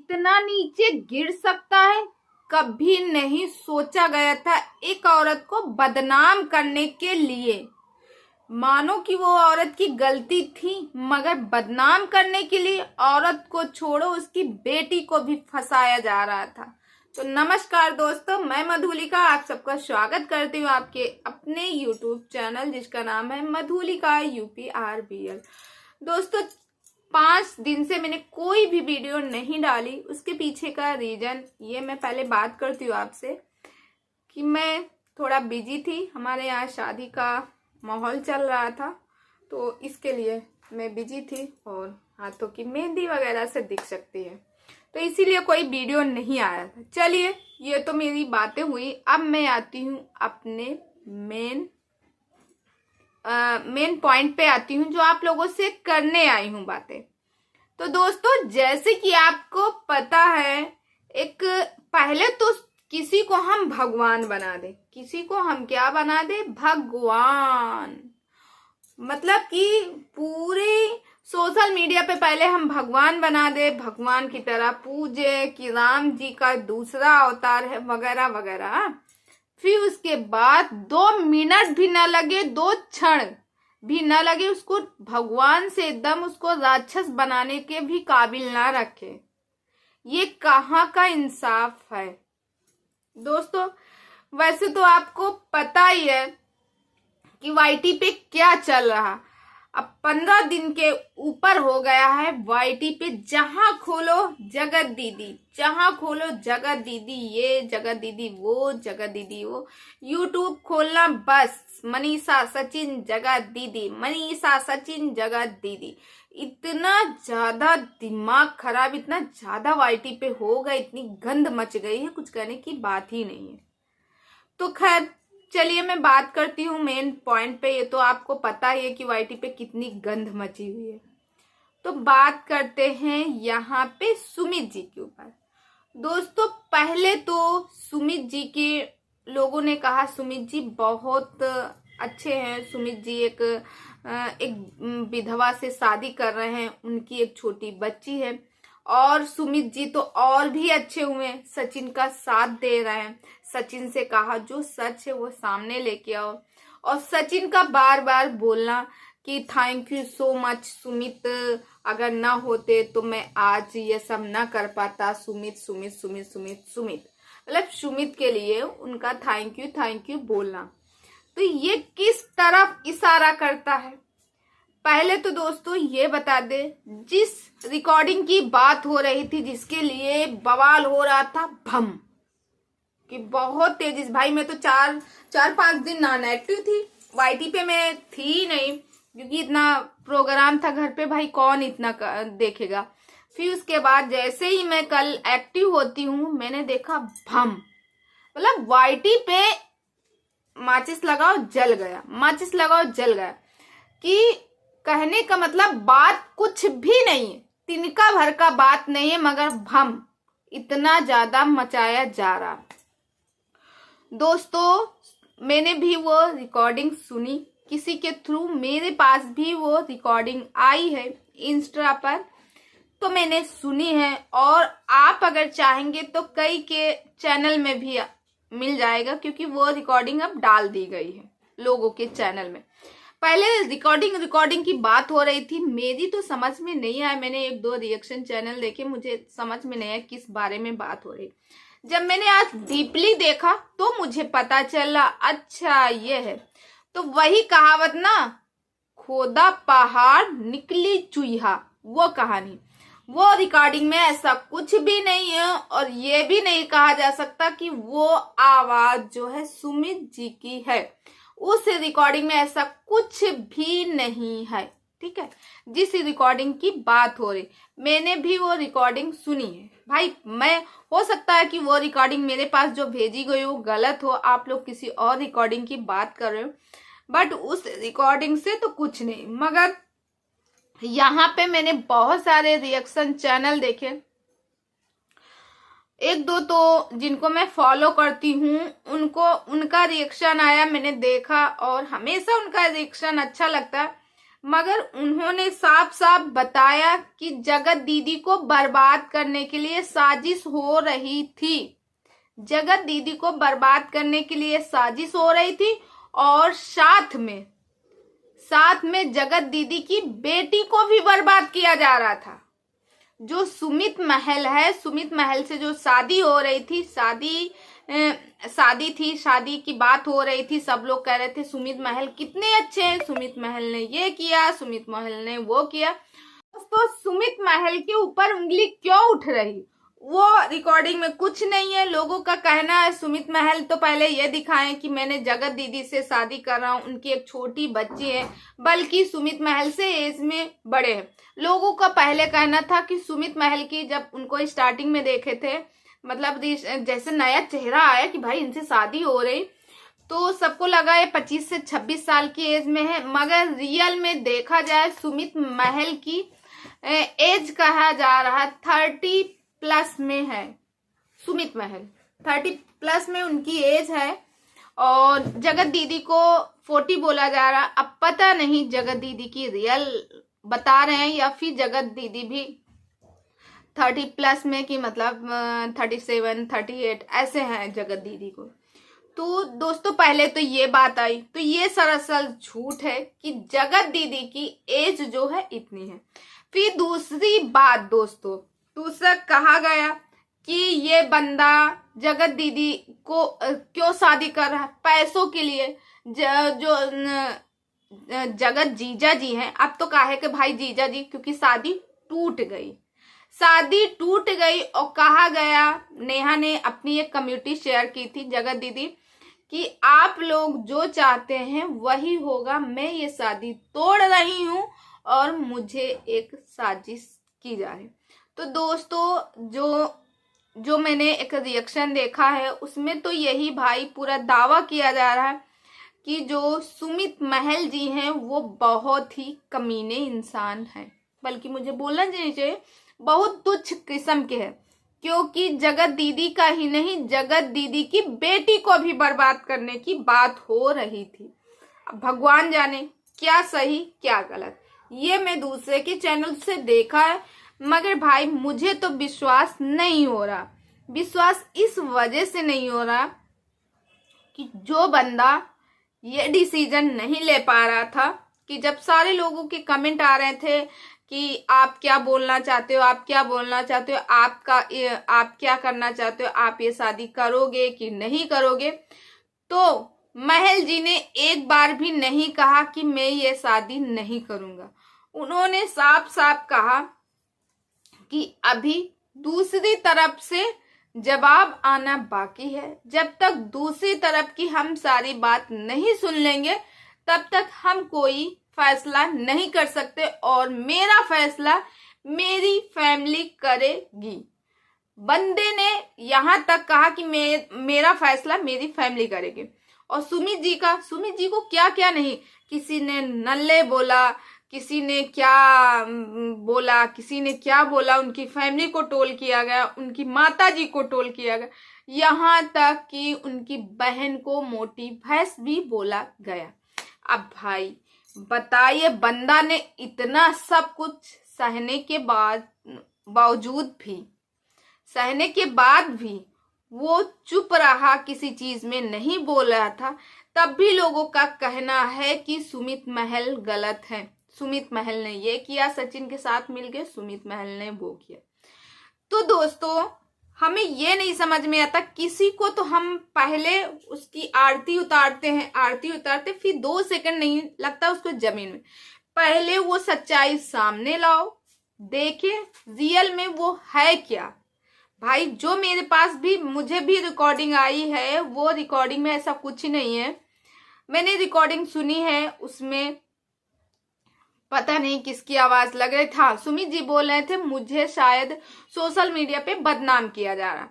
इतना नीचे गिर सकता है, कभी नहीं सोचा गया था एक औरत को बदनाम करने के लिए। मानो कि वो औरत की गलती थी, मगर बदनाम करने के लिए औरत को छोड़ो उसकी बेटी को भी फंसाया जा रहा था। तो नमस्कार दोस्तों, मैं मधुलिका आप सबका स्वागत करती हूँ आपके अपने यूट्यूब चैनल जिसका नाम है मधुलिका UPRBL। दोस्तों 5 दिन से मैंने कोई भी वीडियो नहीं डाली, उसके पीछे का रीजन ये मैं पहले बात करती हूँ आपसे कि मैं थोड़ा बिजी थी। हमारे यहाँ शादी का माहौल चल रहा था तो इसके लिए मैं बिजी थी और हाथों की मेहंदी वगैरह से दिख सकती है, तो इसीलिए कोई वीडियो नहीं आया था। चलिए ये तो मेरी बातें हुई, अब मैं आती हूँ अपने मेन पॉइंट पे आती हूँ जो आप लोगों से करने आई हूँ बातें। तो दोस्तों जैसे कि आपको पता है, एक पहले तो किसी को हम भगवान बना दे, किसी को हम क्या बना दे, भगवान। मतलब कि पूरे सोशल मीडिया पे पहले हम भगवान बना दे, भगवान की तरह पूजे कि राम जी का दूसरा अवतार है वगैरह वगैरह। फिर उसके बाद 2 मिनट भी ना लगे, 2 क्षण भी ना लगे, उसको भगवान से एकदम उसको राक्षस बनाने के भी काबिल ना रखे। ये कहाँ का इंसाफ है दोस्तों। वैसे तो आपको पता ही है कि YT पे क्या चल रहा। अब 15 दिन के ऊपर हो गया है YT पे, जहां खोलो जगत दीदी, जहां खोलो जगत दीदी, ये जगत दीदी वो, जगत दीदी वो। यूट्यूब खोलना बस मनीषा सचिन जगत दीदी, मनीषा सचिन जगत दीदी। इतना ज्यादा दिमाग खराब, इतना ज्यादा YT पे हो गया, इतनी गंद मच गई है, कुछ कहने की बात ही नहीं है। तो खैर चलिए मैं बात करती हूँ मेन पॉइंट पे। ये तो आपको पता ही है कि YT पे कितनी गंध मची हुई है। तो बात करते हैं यहाँ पे सुमित जी के ऊपर। दोस्तों पहले तो सुमित जी के लोगों ने कहा सुमित जी बहुत अच्छे हैं, सुमित जी एक विधवा से शादी कर रहे हैं, उनकी एक छोटी बच्ची है, और सुमित जी तो और भी अच्छे हुए, सचिन का साथ दे रहे हैं। सचिन से कहा जो सच है वो सामने लेके आओ, और सचिन का बार बार बोलना कि thank you so much Sumit, अगर ना होते तो मैं आज ये सब ना कर पाता। सुमित सुमित सुमित सुमित सुमित, मतलब सुमित के लिए उनका थैंक यू बोलना। तो ये किस तरफ इशारा करता है? पहले तो दोस्तों ये बता दे, जिस रिकॉर्डिंग की बात हो रही थी, जिसके लिए बवाल हो रहा था भम कि बहुत तेजी से, भाई मैं तो 4-5 दिन नॉन एक्टिव थी, YT पे मैं थी नहीं क्योंकि इतना प्रोग्राम था घर पे, भाई कौन इतना देखेगा। फिर उसके बाद जैसे ही मैं कल एक्टिव होती हूँ, मैंने देखा भम, मतलब YT पे माचिस लगाओ जल गया, माचिस लगाओ जल गया। कि कहने का मतलब बात कुछ भी नहीं है, तिनका भर का बात नहीं है, मगर भम इतना ज्यादा मचाया जा रहा। दोस्तों मैंने भी वो रिकॉर्डिंग सुनी, किसी के थ्रू मेरे पास भी वो रिकॉर्डिंग आई है इंस्टा पर, तो मैंने सुनी है। और आप अगर चाहेंगे तो कई के चैनल में भी मिल जाएगा, क्योंकि वो रिकॉर्डिंग अब डाल दी गई है लोगों के चैनल में। पहले रिकॉर्डिंग की बात हो रही थी, मेरी तो समझ में नहीं आया। मैंने 1-2 रिएक्शन चैनल देखे, मुझे समझ में नहीं आया किस बारे में बात हो रही। जब मैंने आज डीपली देखा तो मुझे पता चला अच्छा ये है। तो वही कहावत ना, खोदा पहाड़ निकली चूहा, वो कहानी, वो रिकॉर्डिंग में ऐसा कुछ भी नहीं है। और ये भी नहीं कहा जा सकता कि वो आवाज जो है सुमित जी की है, उस रिकॉर्डिंग में ऐसा कुछ भी नहीं है। ठीक है, जिस रिकॉर्डिंग की बात हो रही, मैंने भी वो रिकॉर्डिंग सुनी है। भाई मैं, हो सकता है कि वो रिकॉर्डिंग मेरे पास जो भेजी गई हो गलत हो, आप लोग किसी और रिकॉर्डिंग की बात कर रहे हो, बट उस रिकॉर्डिंग से तो कुछ नहीं। मगर यहाँ पे मैंने बहुत सारे रिएक्शन चैनल देखे, 1-2 तो जिनको मैं फॉलो करती हूँ, उनका रिएक्शन आया, मैंने देखा और हमेशा उनका रिएक्शन अच्छा लगता है। मगर उन्होंने साफ साफ बताया कि जगत दीदी को बर्बाद करने के लिए साजिश हो रही थी। जगत दीदी को बर्बाद करने के लिए साजिश हो रही थी और साथ में जगत दीदी की बेटी को भी बर्बाद किया जा रहा था। जो सुमित महल है, सुमित महल से जो शादी हो रही थी, शादी की बात हो रही थी, सब लोग कह रहे थे सुमित महल कितने अच्छे हैं, सुमित महल ने ये किया, सुमित महल ने वो किया। तो सुमित महल के ऊपर उंगली क्यों उठ रही, वो रिकॉर्डिंग में कुछ नहीं है। लोगों का कहना है सुमित महल तो पहले ये दिखाएं कि मैंने जगत दीदी से शादी कर रहा हूं, उनकी एक छोटी बच्ची है, बल्कि सुमित महल से एज में बड़े हैं। लोगों का पहले कहना था कि सुमित महल की, जब उनको स्टार्टिंग में देखे थे, मतलब जैसे नया चेहरा आया कि भाई इनसे शादी हो रही, तो सबको लगा ये 25 से 26 साल की एज में है। मगर रियल में देखा जाए सुमित महल की एज कहा जा रहा 30+ में है। सुमित महल 30+ में उनकी एज है और जगत दीदी को 40 बोला जा रहा। अब पता नहीं जगत दीदी की रियल बता रहे हैं या फिर जगत दीदी भी 30+ में की, मतलब 37, 38 ऐसे हैं जगत दीदी को। तो दोस्तों पहले तो ये बात आई, तो ये सरासर झूठ है कि जगत दीदी की एज जो है इतनी है। फिर दूसरी बात दोस्तों, दूसरा कहा गया कि ये बंदा जगत दीदी को क्यों शादी कर रहा है, पैसों के लिए। जो जगत जीजा जी हैं, अब तो कहा है कि भाई जीजा जी, क्योंकि शादी टूट गई और कहा गया, नेहा ने अपनी एक कम्युनिटी शेयर की थी जगत दीदी, कि आप लोग जो चाहते हैं वही होगा, मैं ये शादी तोड़ रही हूं और मुझे एक साजिश की जा रही। तो दोस्तों जो मैंने एक रिएक्शन देखा है उसमें तो यही भाई पूरा दावा किया जा रहा है कि जो सुमित महल जी हैं वो बहुत ही कमीने इंसान हैं, बल्कि मुझे बोलना चाहिए बहुत तुच्छ किस्म के हैं, क्योंकि जगत दीदी का ही नहीं, जगत दीदी की बेटी को भी बर्बाद करने की बात हो रही थी। अब भगवान जाने क्या सही क्या गलत, ये मैं दूसरे के चैनल से देखा है, मगर भाई मुझे तो विश्वास नहीं हो रहा। विश्वास इस वजह से नहीं हो रहा कि जो बंदा ये डिसीजन नहीं ले पा रहा था, कि जब सारे लोगों के कमेंट आ रहे थे कि आप क्या बोलना चाहते हो, आप क्या बोलना चाहते हो, आप क्या करना चाहते हो, आप ये शादी करोगे कि नहीं करोगे, तो महल जी ने एक बार भी नहीं कहा कि मैं ये शादी नहीं करूंगा। उन्होंने साफ साफ कहा कि अभी दूसरी तरफ से जवाब आना बाकी है, जब तक दूसरी तरफ की हम सारी बात नहीं सुन लेंगे तब तक हम कोई फैसला नहीं कर सकते, और मेरा फैसला मेरी फैमिली करेगी। बंदे ने यहां तक कहा कि मेरा फैसला मेरी फैमिली करेगी। और सुमित जी को क्या क्या नहीं, किसी ने नल्ले बोला, किसी ने क्या बोला, उनकी फैमिली को ट्रोल किया गया, उनकी माता जी को ट्रोल किया गया, यहाँ तक कि उनकी बहन को मोटी भैंस भी बोला गया। अब भाई बताइए, बंदा ने इतना सब कुछ सहने के बाद भी वो चुप रहा, किसी चीज में नहीं बोल रहा था। तब भी लोगों का कहना है कि सुमित महल गलत है, सुमित महल ने ये किया, सचिन के साथ मिलके सुमित महल ने वो किया। तो दोस्तों हमें ये नहीं समझ में आता, किसी को तो हम पहले उसकी आरती उतारते फिर 2 सेकंड नहीं लगता उसको जमीन में, पहले वो सच्चाई सामने लाओ, देखे रियल में वो है क्या। भाई जो मेरे पास भी, मुझे भी रिकॉर्डिंग आई है, वो रिकॉर्डिंग में ऐसा कुछ नहीं है। मैंने रिकॉर्डिंग सुनी है, उसमें पता नहीं किसकी आवाज लग रही था। सुमित जी बोल रहे थे मुझे शायद सोशल मीडिया पे बदनाम किया जा रहा,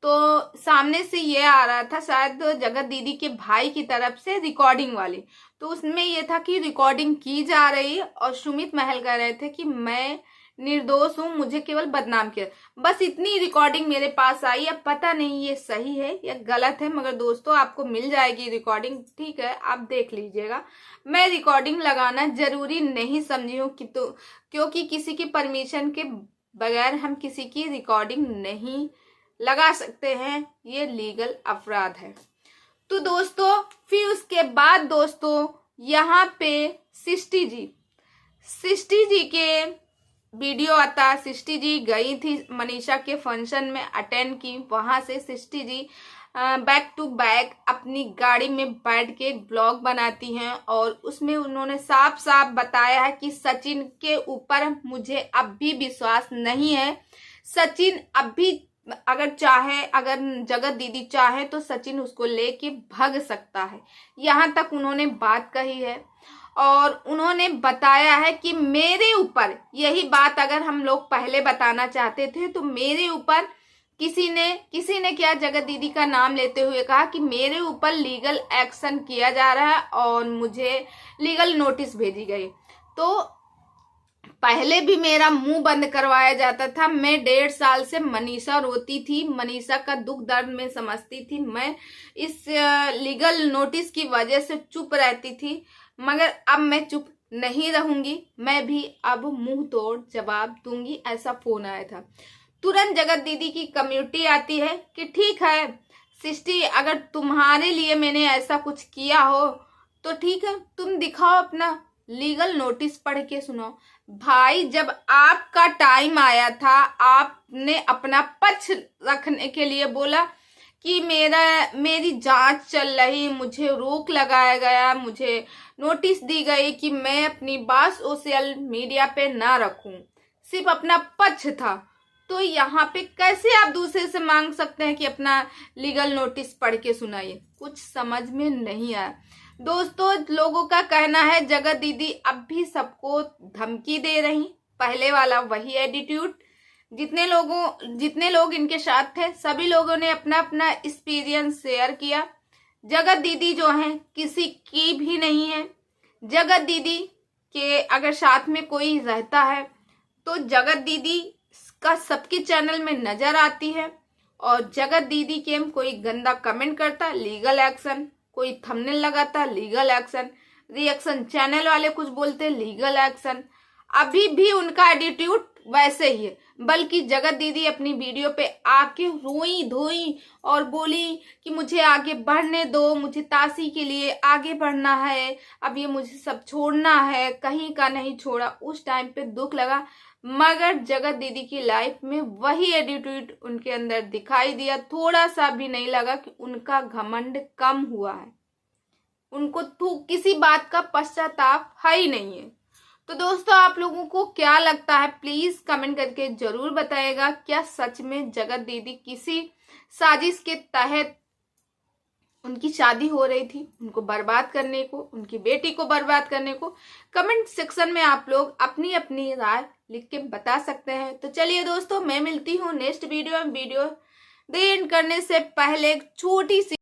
तो सामने से ये आ रहा था शायद जगत दीदी के भाई की तरफ से रिकॉर्डिंग वाली, तो उसमें ये था कि रिकॉर्डिंग की जा रही और सुमित महल कह रहे थे कि मैं निर्दोष हूँ, मुझे केवल बदनाम किया। बस इतनी रिकॉर्डिंग मेरे पास आई। अब पता नहीं ये सही है या गलत है, मगर दोस्तों आपको मिल जाएगी रिकॉर्डिंग, ठीक है, आप देख लीजिएगा। मैं रिकॉर्डिंग लगाना जरूरी नहीं समझी हूँ कि तो क्योंकि किसी की परमिशन के बगैर हम किसी की रिकॉर्डिंग नहीं लगा सकते हैं, ये लीगल अपराध है। तो दोस्तों फिर उसके बाद दोस्तों यहाँ पे सृष्टि जी के वीडियो आता। सृष्टि जी गई थी मनीषा के फंक्शन में, अटेंड की। वहां से Srishti ji back to back अपनी गाड़ी में बैठ के एक ब्लॉग बनाती हैं और उसमें उन्होंने साफ साफ बताया है कि सचिन के ऊपर मुझे अब भी विश्वास नहीं है। सचिन अब भी अगर चाहे, अगर जगत दीदी चाहे तो सचिन उसको लेके भाग सकता है, यहाँ तक उन्होंने बात कही है। और उन्होंने बताया है कि मेरे ऊपर, यही बात अगर हम लोग पहले बताना चाहते थे तो मेरे ऊपर किसी ने क्या, जगत दीदी का नाम लेते हुए कहा कि मेरे ऊपर लीगल एक्शन किया जा रहा है और मुझे लीगल नोटिस भेजी गई। तो पहले भी मेरा मुंह बंद करवाया जाता था। मैं 1.5 साल से मनीषा रोती थी, मनीषा का दुख दर्द में समझती थी। मैं इस लीगल नोटिस की वजह से चुप रहती थी, मगर अब मैं चुप नहीं रहूंगी, मैं भी अब मुंह तोड़ जवाब दूंगी। ऐसा फोन आया था। तुरंत जगत दीदी की कम्युनिटी आती है कि ठीक है सृष्टि, अगर तुम्हारे लिए मैंने ऐसा कुछ किया हो तो ठीक है, तुम दिखाओ अपना लीगल नोटिस, पढ़ के सुनाओ। भाई जब आपका टाइम आया था, आपने अपना पक्ष रखने के लिए बोला कि मेरी जांच चल रही, मुझे रोक लगाया गया, मुझे नोटिस दी गई कि मैं अपनी बात सोशल मीडिया पे ना रखूं, सिर्फ अपना पक्ष था। तो यहाँ पे कैसे आप दूसरे से मांग सकते हैं कि अपना लीगल नोटिस पढ़ के सुनाइए? कुछ समझ में नहीं आया। दोस्तों लोगों का कहना है जगत दीदी अब भी सबको धमकी दे रही, पहले वाला वही एटीट्यूड। जितने लोग इनके साथ थे सभी लोगों ने अपना अपना एक्सपीरियंस शेयर किया। जगत दीदी जो है किसी की भी नहीं है। जगत दीदी के अगर साथ में कोई रहता है तो जगत दीदी का सबके चैनल में नजर आती है, और जगत दीदी के कोई गंदा कमेंट करता लीगल एक्शन, कोई थंबनेल लगाता लीगल एक्शन, रिएक्शन चैनल वाले कुछ बोलते लीगल एक्शन। अभी भी उनका एटीट्यूड वैसे ही है, बल्कि जगत दीदी अपनी वीडियो पे आके रोई धोई और बोली कि मुझे आगे बढ़ने दो, मुझे ताशी के लिए आगे बढ़ना है, अब ये मुझे सब छोड़ना है, कहीं का नहीं छोड़ा। उस टाइम पे दुख लगा, मगर जगत दीदी की लाइफ में वही एटीट्यूड उनके अंदर दिखाई दिया। थोड़ा सा भी नहीं लगा कि उनका घमंड कम हुआ है, उनको तो किसी बात का पश्चाताप है ही नहीं है। तो दोस्तों आप लोगों को क्या लगता है प्लीज कमेंट करके जरूर बताइएगा। क्या सच में जगत दीदी किसी साजिश के तहत उनकी शादी हो रही थी, उनको बर्बाद करने को, उनकी बेटी को बर्बाद करने को? कमेंट सेक्शन में आप लोग अपनी अपनी राय लिख के बता सकते हैं। तो चलिए दोस्तों मैं मिलती हूँ नेक्स्ट वीडियो में। वीडियो एंड करने से पहले एक छोटी सी